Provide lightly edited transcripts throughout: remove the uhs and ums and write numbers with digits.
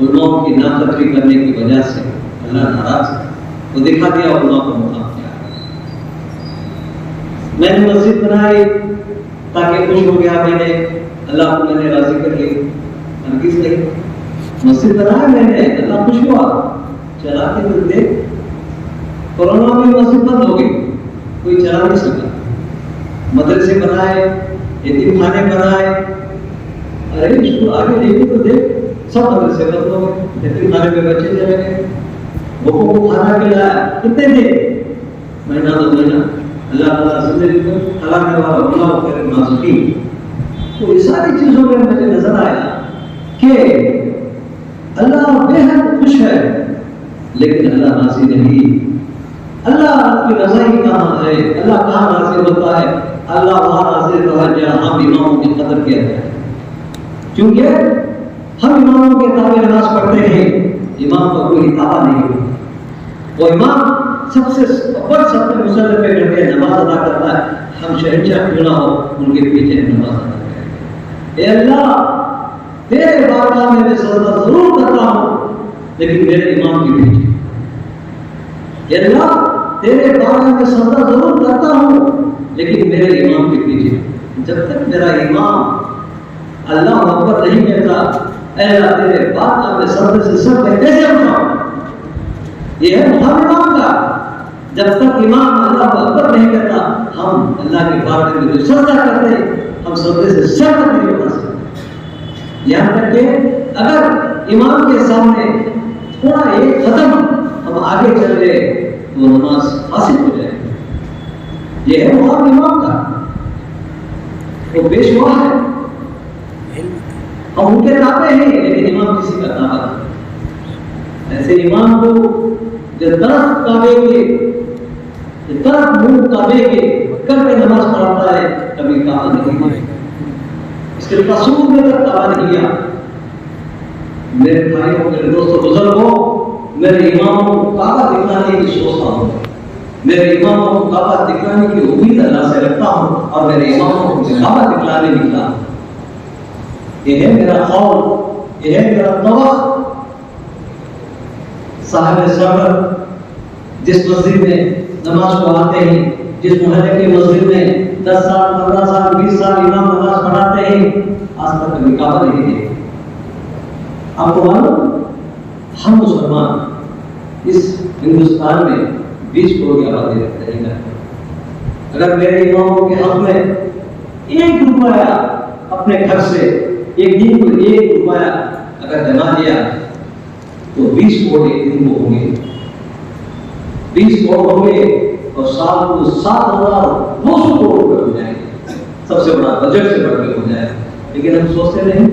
علماء کی ناقدری کرنے کی وجہ سے اللہ ناراض ہے. وہ دکھا دیا علماء کو مقام کیا ہے. میں نے مسجد بنائی تاکہ خوش ہو گیا میں نے, اللہ کو میں نے راضی کر لی, ہرگز نہیں. مسجد بنایا میں نے, اللہ خوش ہوا, چلا کے تو دیکھ کورونا میں مسجد بند ہو گئی, کوئی چلا نہیں سکا. مدرسے بنائے, یتیم خانے بنائے, ارے اس کو آگے دیکھے تو دیکھ سب مدرسے بند ہو گئے, یتیم خانے پہ بچے چلے گئے. بھوکوں کو کھانا کھلایا کتنے دن, مہینہ دو مہینہ. اللہ تعالیٰ زندگی کو کھلانے والا اللہ خیر الرازقین. تو یہ ساری چیزوں میں مجھے نظر آیا کہ اللہ بے حد خوش ہے لیکن اللہ راضی نہیں. اللہ کی رضائی کہاں ہے, اللہ کہاں راضی ہوتا ہے؟ اللہ وہاں راضی ہوتا ہے جہاں ہم اماموں کی قدر کیا جائے. کیونکہ ہم اماموں کے تابع نماز پڑھتے ہیں, امام کا کوئی تابع نہیں. وہ امام سب سے اول سب سے مسلح پہ کر کے نماز ادا کرتا ہے. ہم شہنشاہ کیوں نہ ہو ان کے پیچھے نماز ادا کریں. اے اللہ تیرے بارگاہ میں میں سجدہ ضرور کرتا ہوں لیکن میرے امام کے پیچھے. اے اللہ تیرے بارگاہ میں سجدہ ضرور کرتا ہوں لیکن میرے امام کے پیچھے. جب تک میرا امام اللہ اکبر نہیں کہتا, اے اللہ تیرے بارگاہ میں سجدے سے سر میں کیسے اٹھاؤں؟ یہ ہے ہر امام کا. جب تک امام اللہ اکبر نہیں کہتا ہم اللہ کے بارگاہ میں جو سجدہ کرتے ہیں ہم سجدے سے سر تک نہیں اٹھا سکتے. یہاں تک کہ اگر امام کے سامنے تھوڑا ایک قدم ہم آگے چل گئے تو نماز فاسد ہو جائے. یہ ہے وہاں امام کا, وہ پیشوا ہے, ہم ان کے تابع ہیں لیکن امام کسی کا تابع نہیں. ایسے امام کو جو طرف کعبے کے طرف منہ کعبے کے کر کے نماز پڑھاتا ہے کبھی کعبہ نہیں ہے. اس کے تصور میں تک کعبہ نہیں کیا. میرے بھائیوں, میرے دوستوں, بزرگوں, میرے اماموں کو کعبہ دکھلانے کی سوچتا ہوں, میرے اماموں کو کعبہ دکھلانے کی امید اللہ سے رکھتا ہوں اور میرے اماموں کو کعبہ دکھلانے نکلا. یہ ہے میرا قول, یہ ہے میرا توقع. صاحب سرور جس مسجد میں نماز کو آتے ہیں, جس محلے کی مسجد میں 10 سال 15 سال 20 سال امام نماز پڑھاتے ہیں, آج تک کبھی کعبہ نہیں دیکھا. آپ کو معلوم ہم مسلمان اس ہندوستان میں 20 کروڑ کی آبادی رکھتے ہیں. اگر میرے اماموں کے حق میں 1 روپیہ اپنے گھر سے ایک دن کو 1 روپیہ اگر جما دیا تو 20 کروڑ ایک دن کو ہوں گے, 20 کروڑ ہوں گے اور سال کو 7,200 کروڑ روپے ہو جائیں گے. سب سے بڑا بجٹ سے بڑھ کے ہو جائے. لیکن ہم سوچتے نہیں,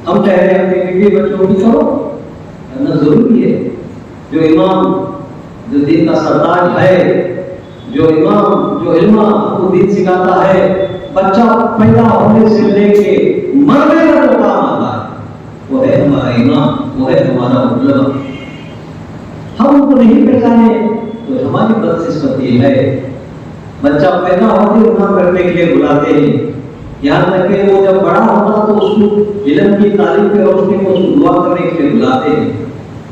ہم کہہ رہے ہیں اپنے بیوی بچوں کی کرو, کرنا ضروری ہے. جو امام جو دین کا سردار ہے, جو امام جو علماء کو دین سکھاتا ہے, بچہ پیدا ہونے سے لے کے مرنے تک جو کام آتا ہے وہ ہے ہمارا امام, وہ ہے ہمارا علماء. ہم ان کو نہیں پہچانے تو ہماری بدقسمتی ہے. بچہ پیدا ہوتے گناہ کرنے کے لیے بلاتے ہیں, یہاں تک کہ وہ جب بڑا ہوتا تو اس کو علم کی تعلیم پہ روشنی کو دعا کرنے کے لیے بلاتے ہیں.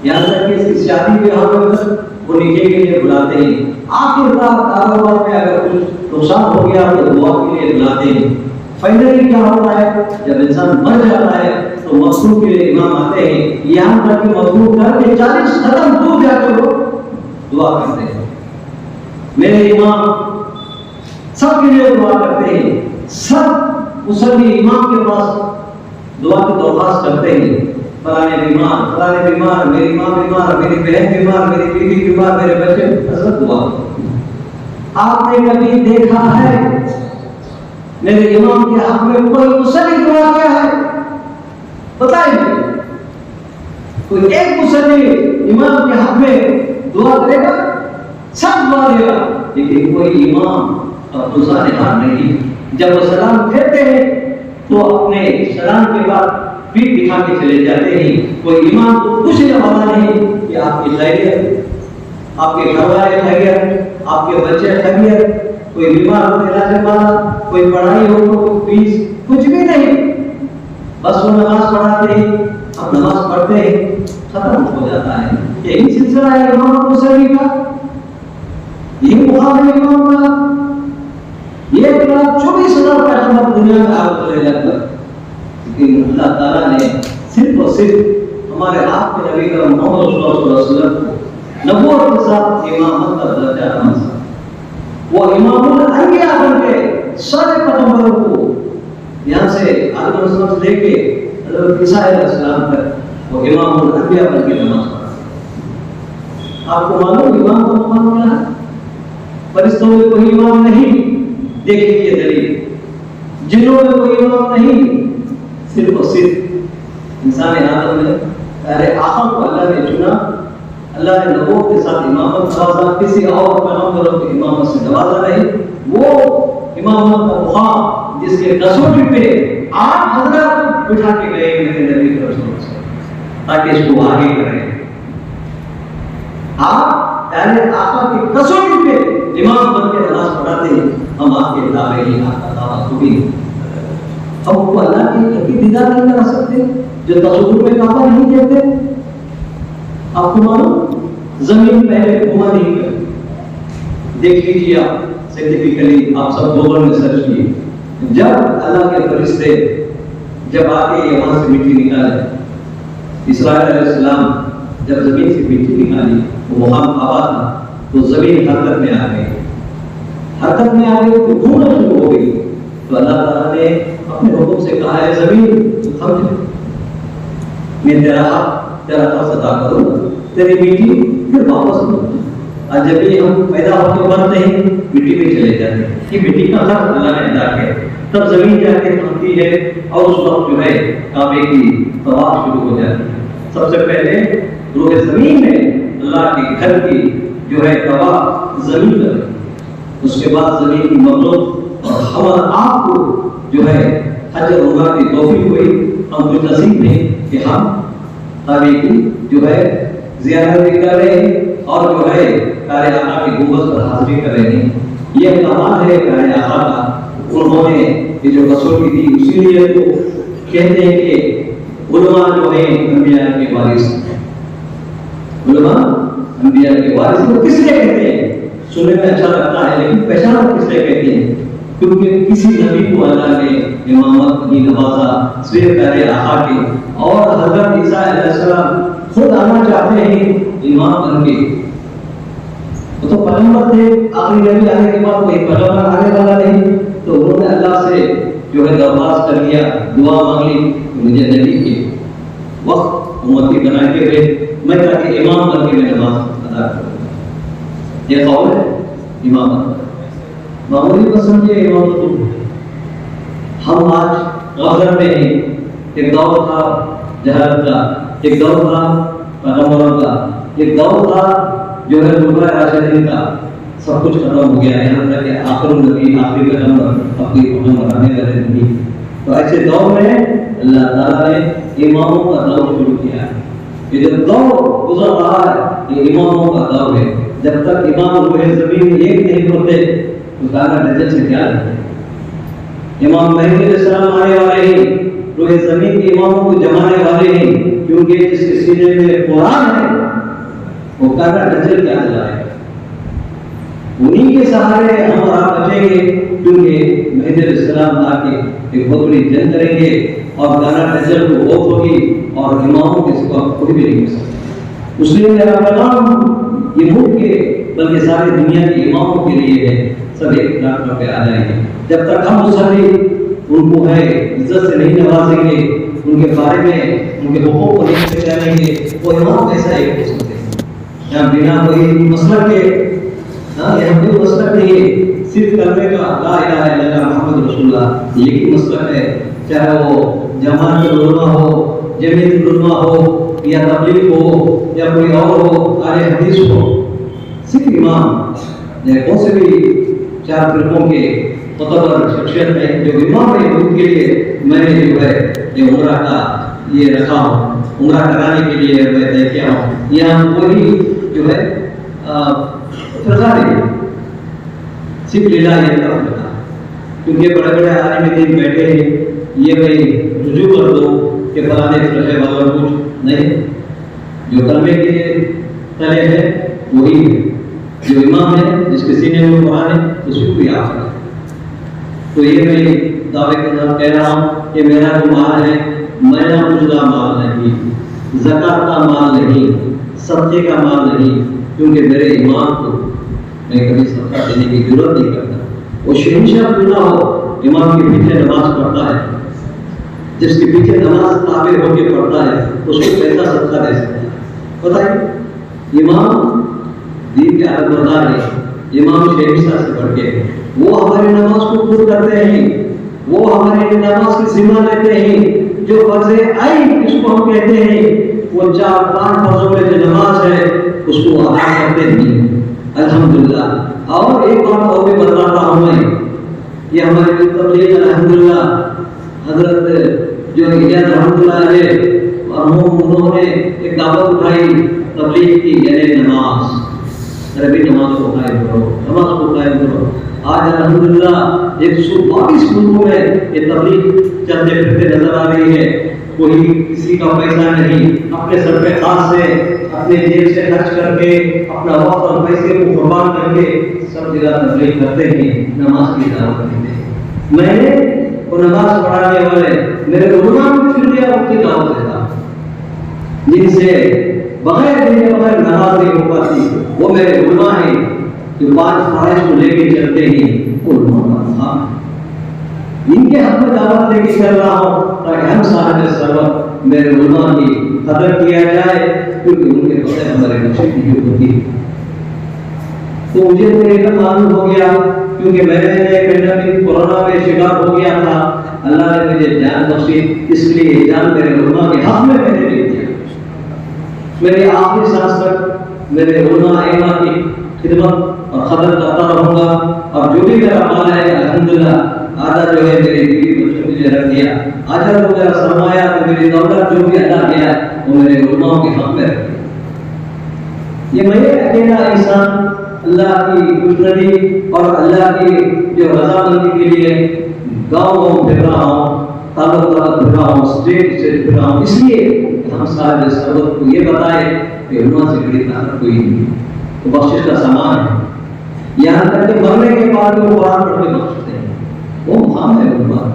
یہاں تک کہ اس کی شادی بیاہ میں وہ نکاح کے لیے بلاتے ہیں. آخر کاروبار میں اگر کچھ نقصان ہو گیا تو دعا کے لیے بلاتے ہیں. فائنلی کیا ہوتا ہے, جب انسان مر جاتا ہے تو مخلوق کے لیے امام آتے ہیں. یہاں تک کہ مخلوق کر کے 40 قدم دور جا کر وہ دعا کرتے ہیں. میرے امام سب کے لیے دعا کرتے ہیں. سب مصلی امام کے پاس دعا کی درخواست کرتے ہیں. فلانے بیمار, میری ماں بیمار, میری بہن بیمار, میری بیوی بیمار, میرے بچے. حضرت دعا. آپ نے کبھی دیکھا ہے میرے امام کے حق میں کوئی مصلی دعا کیا ہے؟ بتائیے. کوئی ایک مصلی امام کے حق میں دعا کرے گا؟ سب دعا دے گا, لیکن کوئی امام اب گزارا نہیں. جب وہ سلام پھیرتے ہیں تو اپنے سلام کے بعد پیٹ دکھا کے چلے جاتے ہیں. کوئی امام کو پوچھنے والا نہیں کہ آپ کی خیریت, آپ کے گھر والے خیریت, آپ کے بچے خیریت, کوئی بیمار ہو علاج والا, کوئی پڑھائی ہو تو کوئی فیس, کچھ بھی نہیں. بس وہ نماز پڑھاتے ہیں, ہم نماز پڑھتے ہیں ختم ہو جاتا ہے. یہی سلسلہ ہے امام مسلم کا, یہ مقام ہے امام کا. 1,24,000 پیغمبر دنیا میں آ گئے لگ بھگ, لیکن اللہ تعالیٰ نے صرف اور صرف ہمارے آپ کے نبی کرم محمد صلی اللہ علیہ وسلم کو نبوت کے ساتھ امامت کا درجہ نوازا. وہ امام الانبیاء بن کے سارے پیغمبروں کو یہاں سے آدم علیہ السلام سے لے کے حضرت عیسیٰ علیہ السلام تک وہ امام الانبیاء بن کے نماز پڑھا. آپ کو معلوم امام کا مقام کیا ہے؟ فرشتوں میں کوئی امام نہیں, دیکھیں یہ دلیل. جنوں میں کوئی امام نہیں, صرف اور صرف انسان آدم میں پہلے آخر کو اللہ نے چنا. اللہ نے نبوت کے ساتھ امامت نوازا, کسی اور پیغمبروں کی امامت سے نوازا نہیں. وہ امامت کا مقام جس کے کسوٹی پہ 8 حضرات بٹھا کے گئے میرے نبی کے رسول سے تاکہ اس کو آگے کریں. آپ پہلے آقا کی کسوٹی پہ امام بن کے نماز پڑھاتے ہیں, ہم آپ کے تابعین آپ کا دعویٰ کو بھی ہم کو اللہ کی کبھی دیدار نہیں کرا سکتے جو تصور میں کعبہ نہیں دیکھتے. آپ کو معلوم زمین پہلے گھما نہیں کرتی. دیکھ لیجیے آپ سائنٹیفکلی, آپ سب گوگل میں سرچ کیے, جب اللہ کے فرشتے جب آ کے یہاں سے مٹی نکالے, اسرائیل علیہ السلام جب زمین سے مٹی نکالی, وہ وہاں کعبہ تھا, تو زمین حرکت میں آ گئی. حرکت میں آ گئی تو گھومنا شروع ہو گئی. تو اللہ تعالیٰ نے اپنے حکم سے کہا ہے زمین تھم جائے, میں تیرا طرف ادا کروں گا, تیری مٹی پھر واپس لو. اور جب یہ ہم پیدا ہو کے بنتے ہیں مٹی میں چلے جاتے ہیں, کہ مٹی کا خرچ اللہ نے ادا کیا, تب زمین جا کے تھمتی ہے اور اس وقت جو ہے کعبے کی طواف شروع ہو جاتی ہے. سب سے پہلے روح زمین میں اللہ کے گھر کی جو ہے طواف زمین کر, اس کے بعد زمین کی مخلوق اور ہمارا آپ کو جو ہے حج اور عمرہ کی توفیق ہوئی. ہم خوش نصیب ہیں کہ ہم کعبے کی جو ہے زیارت بھی کر رہے ہیں اور جو ہے پیارے آقا کی گنبد پر حاضری کر رہے ہیں. یہ کمال ہے پیارے آقا کا. انہوں نے یہ جو کسوٹی دی, اسی لیے تو کہتے ہیں کہ علماء جو ہیں انبیاء کے وارث. علماء انبیاء کے وارث کو کس لیے کہتے ہیں؟ سننے میں اچھا لگتا ہے لیکن پہچان کس لیے کہتے ہیں؟ کیونکہ کسی نبی کو اللہ نے امامت کی نوازا صرف پیارے آقا کے, اور حضرت عیسیٰ علیہ السلام خود آنا چاہتے ہیں امام بن کے. وہ تو پیغمبر تھے, آخری نبی آنے کے بعد کوئی پیغمبر آنے والا نہیں, تو انہوں نے اللہ سے جو ہے درخواست کر لیا, دعا مانگ لی, مجھے نبی کے وقت امتی بنا کے ہوئے میں تاکہ امام بن کے میں نماز ادا کروں. یہ قول ہے امامت. معمولی کو سمجھے امامت کو. ہم آج غزل میں ہیں, ایک دور تھا جہالت کا, ایک دور تھا پیغمبروں کا, ایک دور تھا جو ہے خلفائے راشدین کا. سب کچھ ختم ہو گیا ہے, یہاں تک کہ آخر النبی آخری پیغمبر اپنی پیغمبر آنے والے نہیں. تو ایسے دور میں اللہ تعالیٰ نے اماموں کا دور شروع کیا ہے. یہ جو دور گزر رہا ہے یہ اماموں کا دور ہے. جب تک امام روح زمین ایک نہیں ہوتے تو کاغذ نجل سے کیا ہے؟ امام مہدی علیہ السلام آنے والے ہیں, روح زمین کے اماموں کو جمانے والے ہیں, کیونکہ جس کے سینے میں قرآن ہے وہ کاغذ نجل کیا چلائے. انہی کے سہارے ہم اور آپ بچیں گے, کیونکہ مہدی علیہ السلام آ کے ایک بہت بڑی جنگ کریں گے اور گانا نجل کو غوف ہوگی اور اماموں کے سوا کوئی بھی نہیں ہو سکتا. اس لیے میرا پیغام یہ ملک کے بلکہ ساری دنیا کے اماموں کے لیے ہے, سب ایک ڈاکٹر پہ آ جائیں گے. جب تک ہم مسلمان ان کو ہے عزت سے نہیں نوازیں گے, ان کے بارے میں ان کے حقوق کو نہیں پہچانیں گے, وہ امام کیسا ایک ہو سکتے ہیں؟ یہاں بنا کوئی مسئلہ کے یہاں کوئی مسئلہ نہیں ہے, صرف کلمے کا لا الہ الا اللہ محمد رسول اللہ ایک ہی مسئلہ ہے. چاہے وہ جماعت العلماء ہو, جمعیت العلماء ہو, یا تبلیغ ہو, یا کوئی اور ہو, اہل حدیث ہو, صرف امام کون سے بھی 4 فرقوں کے معتبر شخصیت ہے جو امام ہے, ان کے لیے میں نے جو ہے یہ عمرہ کا یہ رکھا ہوں, عمرہ کرانے کے لیے میں طے کیا ہوں. یہاں کوئی جو ہے فرقہ نہیں, صرف للہ یہ فرقہ, کیونکہ بڑے بڑے عالم دین بیٹھے ہیں, یہ بھائی رجوع کر دو, کہ فلانے فرقے والا کچھ نہیں. جو کلمے کے تلے ہے وہی ہے. جو امام ہے جس کے سینے میں قرآن ہے اس کو بھی آپ ہے. تو یہ میں دعوے کے ساتھ کہہ رہا ہوں کہ میرا جو مال ہے میرا اجلا مال نہیں, زکات کا مال نہیں, صدقے کا مال نہیں, کیونکہ میرے امام کو میں کبھی صدقہ دینے کی ضرورت نہیں کرتا. وہ شہنشاہ کیوں نہ ہو, امام کے پیچھے نماز پڑھتا ہے, جس کے پیچھے نماز تابع ہو کے پڑھتا ہے اس کو پیسہ صدقہ دے سکتا ہے. بتائیے, امام دین کے عالم بردار ہے, امام شہنشاہ سے بڑھ کے وہ ہماری نماز کو پورا کرتے ہیں, وہ ہماری نماز کی ذمہ لیتے ہیں. جو فرض عین اس کو ہم کہتے ہیں, وہ 4-5 فرضوں میں جو نماز ہے اس کو ادا کرتے ہیں الحمدللہ. اور ایک بات اور بھی بتاتا ہوں میں, یہ ہمارے تبلیغ الحمدللہ حضرت جو اجازت رحمتہ علیہ انہوں نے ایک دعوت اٹھائی تبلیغ کی, یعنی نماز. عربی نماز کو قائم کرو, نماز کو قائم کرو. آج الحمدللہ 122 ملکوں میں یہ تبلیغ چلتے پھرتے نظر آ رہی ہے. کوئی کسی کا پیسہ نہیں, اپنے سر پہ خاص سے اپنے جیب سے خرچ کر کے اپنا وقت اور پیسے کو قربان کر کے سب جگہ تبلیغ کرتے ہیں, نماز کی دعوت دیتے ہیں. میں نے وہ نماز پڑھانے والے میرے علماء کو شکریہ وقت کی دعوت دیتا, جن سے بغیر دن کے بغیر نماز نہیں ہو پاتی. وہ میرے علماء ہیں جو 5 فرائض کو لے کے چلتے ہیں. علماء کا ان کے حق میں دعوت دے کے چل رہا ہوں تاکہ ہم صاحب سبق میرے علماء کی قدر کیا جائے, کیونکہ ان کے بغیر ہمارے نصیب نہیں ہوتی. تو مجھے تو ایک معلوم ہو گیا, کیونکہ میں پینڈیمک کورونا میں شکار ہو گیا تھا. اللہ نے مجھے جان بخشی, اس لیے جان میرے علماء کے حق میں نے دے دیا. میری آخری سانس تک میرے علماء ائمہ کی خدمت اور قدر کرتا رہوں گا. اور جو بھی میرا مال ہے الحمدللہ آدھا جو ہے میری بیوی بچوں نے رکھ دیا, آدھا جو میرا سرمایہ تو میری دولت جو بھی ادا کیا وہ میرے علماء کے حق میں رکھ دیا. یہ میں اکیلا انسان اللہ کی خوشنودی اور اللہ کی جو رضامندی کے لیے گاؤں پھر رہا ہوں, تعلق پھر رہا ہوں, اسٹیٹ سے پھر رہا ہوں, اس لیے ہم صاحب سبق کو یہ بتائے کہ علماء سے بڑی طاقت کوئی نہیں, تو بخشش کا سامان ہے. یہاں تک کہ مرنے کے بعد وہ قرآن پڑھ کے بخشتے ہیں, وہ مقام ہے علماء.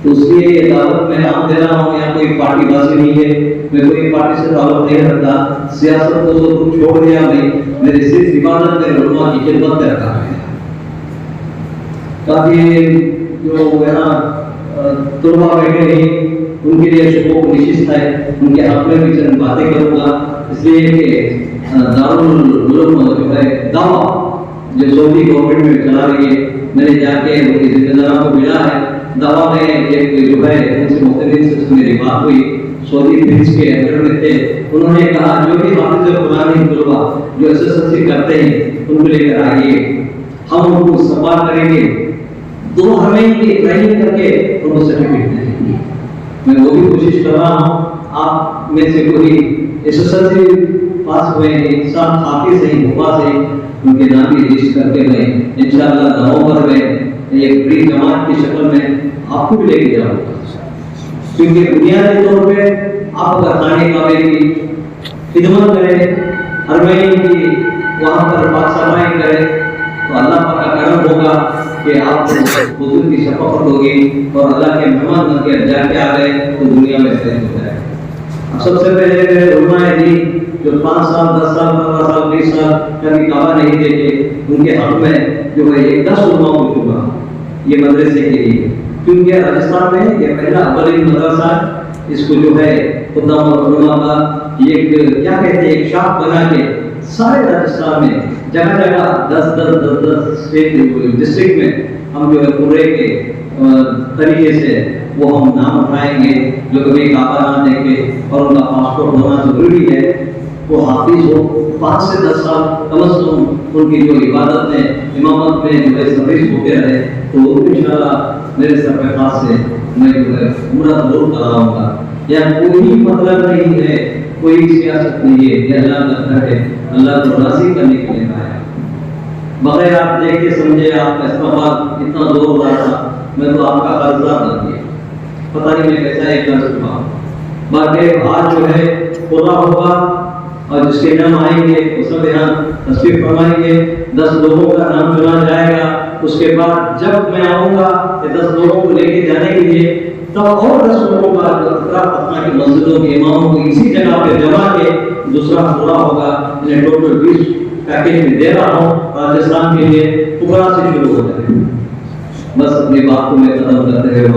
تو اس لیے دعوت میں نام دے رہا ہوں, یہاں کوئی پارٹی بازی نہیں ہے, میں کوئی پارٹی سے تعلق نہیں رکھتا, سیاست کو تو چھوڑ دیا. میں میری صرف عبادت میرے علماء کی خدمت میں رکھا ہے. کافی جو یہاں طلباء بیٹھے ہیں ان کے لیے شکوک نشست ہے, ان کے حق میں بھی چند باتیں کروں گا. اس لیے کہ دارالعلوم جو ہے دعویٰ جو سعودی گورنمنٹ میں چلا رہی ہے, میں نے جا کے ان کی ذمہ داروں کو ملا ہے. دعویٰ میں ایک جو ہے ان سے مختلف سے میری بات ہوئی, سعودی پرنس کے انڈر میں تھے. انہوں نے کہا جو بھی حافظ قرآن طلباء جو SSLC کرتے ہیں ان کو لے کر آئیے, ہم ان کو استقبال کریں گے, 2 مہینے کی ٹریننگ کر کے ان کو سرٹیفکیٹ دیں گے. میں وہ بھی کوشش کر رہا ہوں. آپ میں سے کوئی SSLC پاس ہوئے ہیں, سب حافظ ہیں, حفاظ ہیں, ان کے نام کی لسٹ کر کے میں انشاءاللہ نومبر میں ایک بڑی جماعت کی شکل میں آپ کو بھی لے کے جاؤں گا. کیونکہ بنیادی طور پہ آپ کا خانے کعبے کی خدمت کریں, ہر مہینے کی وہاں پر پاک صفائی کریں, تو اللہ پاک کا کرم ہوگا کہ آپ کو حضور کی شفاعت ہوگی اور اللہ کے مہمان بن کے جا کے آ گئے تو دنیا میں خیر ہو جائے. اب سب سے پہلے میرے علماء دین جو 5 سال 10 سال 15 سال 20 سال کبھی کعبہ نہیں دیکھے, ان کے حق میں جو ہے ایک 10 علماء کو چکا یہ مدرسے کے لیے. کیونکہ راجستھان میں یہ پہلا اولین مدرسہ, اس کو جو ہے خدام اور علماء کا ایک کیا کہتے ہیں ایک شاخ بنا کے سارے راجستھان میں جگہ جگہ 10 ڈسٹرکٹ میں ہم جو ہے پورے کے طریقے سے وہ ہم نام اٹھائیں گے جو کبھی کعبہ نہ دیکھے اور ان کا پاسپورٹ ہونا ضروری ہے, وہ حافظ ہو, 5 سے 10 سال کم از کم ان کی جو عبادت میں امامت میں جو ہے سروس ہوتے رہے, تو انشاءاللہ میرے سرفراز سے میں جو ہے عمرہ ضرور کراؤں گا. یا کوئی مطلب نہیں ہے, کوئی سیاست نہیں ہے, یہ اللہ کا گھر ہے, اللہ کو راضی کرنے کے لیے آیا. بغیر آپ دیکھے سمجھے آپ کا استعمال اتنا زور رہا تھا, میں تو آپ کا قرضدار بن گیا. پتہ نہیں میں کیسا ایک قرض ہوا. باقی آج جو ہے پورا ہوگا اور جس کے نام آئیں گے وہ سب یہاں تصویر فرمائیں گے. 10 لوگوں کا نام چنا جائے گا. اس کے بعد جب میں آؤں گا کہ 10 لوگوں کو لے کے جانے کے لیے تب اور 10 لوگوں کا پٹنہ کی مسجدوں کے اماموں کو اسی جگہ پہ جمع کے دوسرا پورا ہوگا. میں ٹوٹل 20 پیکیج میں دے رہا ہوں راجستھان کے لیے. پکرا سے شروع ہو جائے. بس اپنی بات کو میں ختم کرتے ہوئے